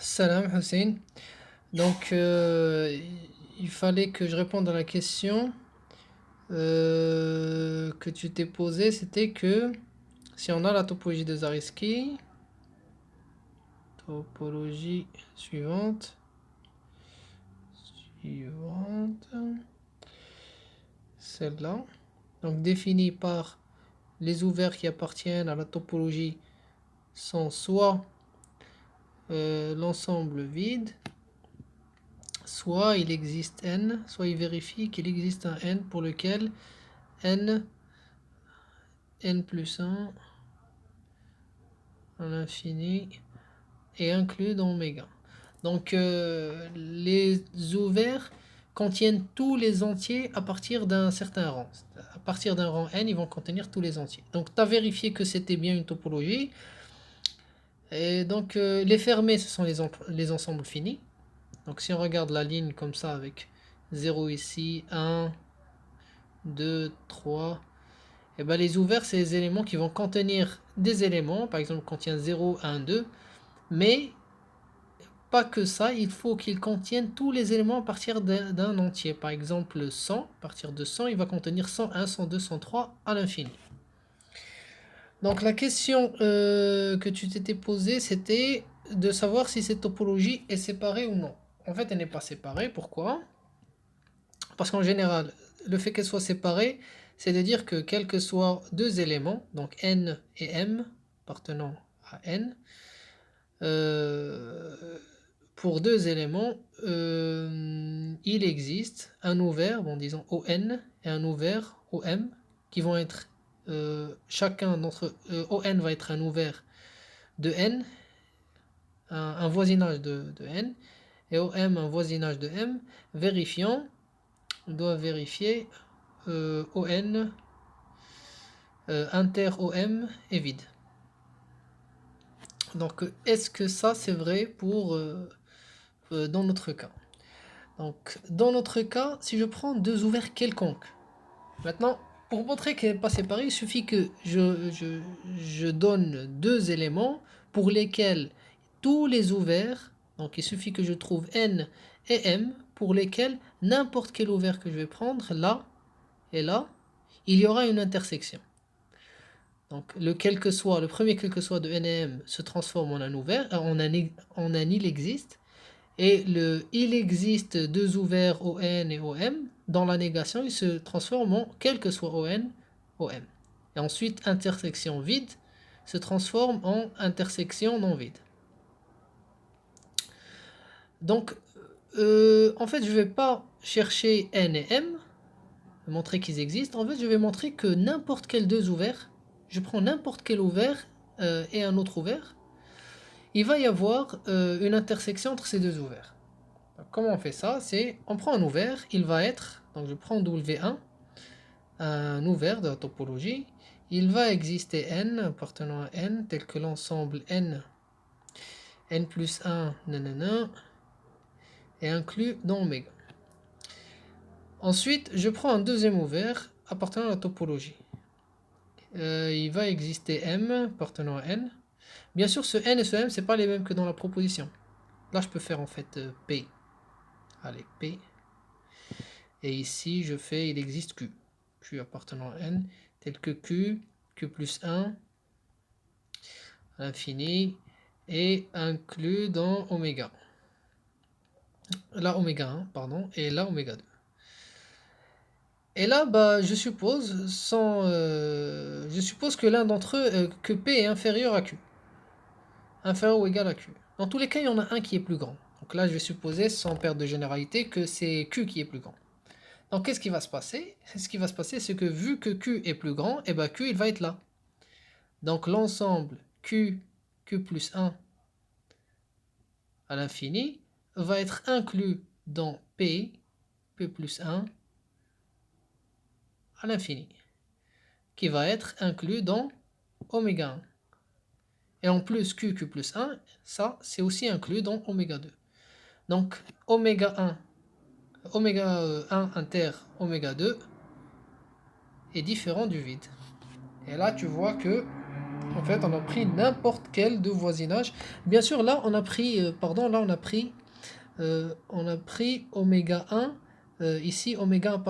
Salam Hussein. Donc, il fallait que je réponde à la question que tu t'es posée. C'était que si on a la topologie de Zariski, topologie suivante, suivante, celle-là, donc définie par les ouverts qui appartiennent à la topologie sont soit l'ensemble vide, soit il existe n, soit il vérifie qu'il existe un n pour lequel n plus 1 à l'infini est inclus dans oméga. Donc les ouverts contiennent tous les entiers à partir d'un certain rang. À partir d'un rang n, ils vont contenir tous les entiers. Donc tu as vérifié que c'était bien une topologie. Et donc les fermés, ce sont les ensembles finis. Donc si on regarde la ligne comme ça avec 0 ici, 1, 2, 3, et ben les ouverts, c'est les éléments qui vont contenir des éléments, par exemple contient 0, 1, 2, mais pas que ça, il faut qu'ils contiennent tous les éléments à partir d'un entier. Par exemple 100, à partir de 100, il va contenir 101, 102, 103 à l'infini. Donc la question que tu t'étais posée, c'était de savoir si cette topologie est séparée ou non. En fait, elle n'est pas séparée. Pourquoi? Parce qu'en général, le fait qu'elle soit séparée, c'est de dire que quels que soient deux éléments, donc n et m, appartenant à n, pour deux éléments, il existe un ouvert, bon, disons ON, et un ouvert OM, qui vont être, chacun d'entre ON va être un ouvert de n, un voisinage de n, et OM un voisinage de m, vérifiant, on doit vérifier ON inter OM est vide. Donc est-ce que ça c'est vrai pour dans notre cas? Donc dans notre cas, si je prends deux ouverts quelconques, maintenant pour montrer qu'elle n'est pas séparée, il suffit que je donne deux éléments pour lesquels tous les ouverts, donc il suffit que je trouve n et m pour lesquels n'importe quel ouvert que je vais prendre là et là, il y aura une intersection. Donc le premier quel que soit de n et m se transforme en un ouvert, en un il existe, et le il existe deux ouverts ON et OM, dans la négation il se transforme en quel que soit ON, OM. Et ensuite intersection vide se transforme en intersection non vide. Donc en fait je vais pas chercher n et m, montrer qu'ils existent, en fait je vais montrer que n'importe quel deux ouverts, je prends n'importe quel ouvert et un autre ouvert, il va y avoir une intersection entre ces deux ouverts. Donc, comment on fait ça? C'est, on prend un ouvert, il va être, donc je prends W1, un ouvert de la topologie, il va exister n appartenant à n, tel que l'ensemble n plus 1, nanana, est inclus dans oméga. Ensuite, je prends un deuxième ouvert appartenant à la topologie. Il va exister m appartenant à n. Bien sûr, ce n et ce m, c'est pas les mêmes que dans la proposition. Là, je peux faire en fait p. Allez, p. Et ici, je fais, il existe q. Q appartenant à n, tel que q plus 1, à l'infini, est inclus dans oméga. Là, oméga 1, pardon, et là, oméga 2. Et là, bah, je suppose que l'un d'entre eux, que P est inférieur à Q. Inférieur ou égal à Q. Dans tous les cas, il y en a un qui est plus grand. Donc là, je vais supposer, sans perdre de généralité, que c'est Q qui est plus grand. Donc qu'est-ce qui va se passer? Ce qui va se passer, c'est que vu que Q est plus grand, et ben Q, il va être là. Donc l'ensemble Q plus 1 à l'infini va être inclus dans P plus 1 à l'infini, qui va être inclus dans oméga 1. Et en plus, Q plus 1, ça, c'est aussi inclus dans oméga 2. Donc, oméga 1 inter oméga 2 est différent du vide. Et là, tu vois que En fait, on a pris n'importe quel de voisinage. Bien sûr, là, on a pris, pardon, là, on a pris oméga 1, ici, oméga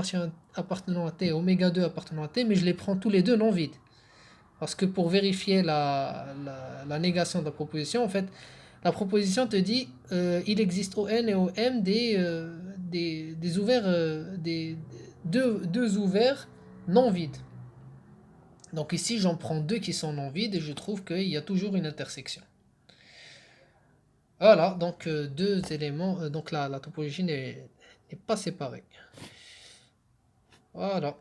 appartenant à T, oméga 2 appartenant à T, mais je les prends tous les deux non vides. Parce que pour vérifier la négation de la proposition, en fait, la proposition te dit il existe au N et au M des ouverts, deux ouverts non vides. Donc ici, j'en prends deux qui sont non vides et je trouve qu'il y a toujours une intersection. Voilà, donc deux éléments, donc la topologie n'est pas séparée. Voilà.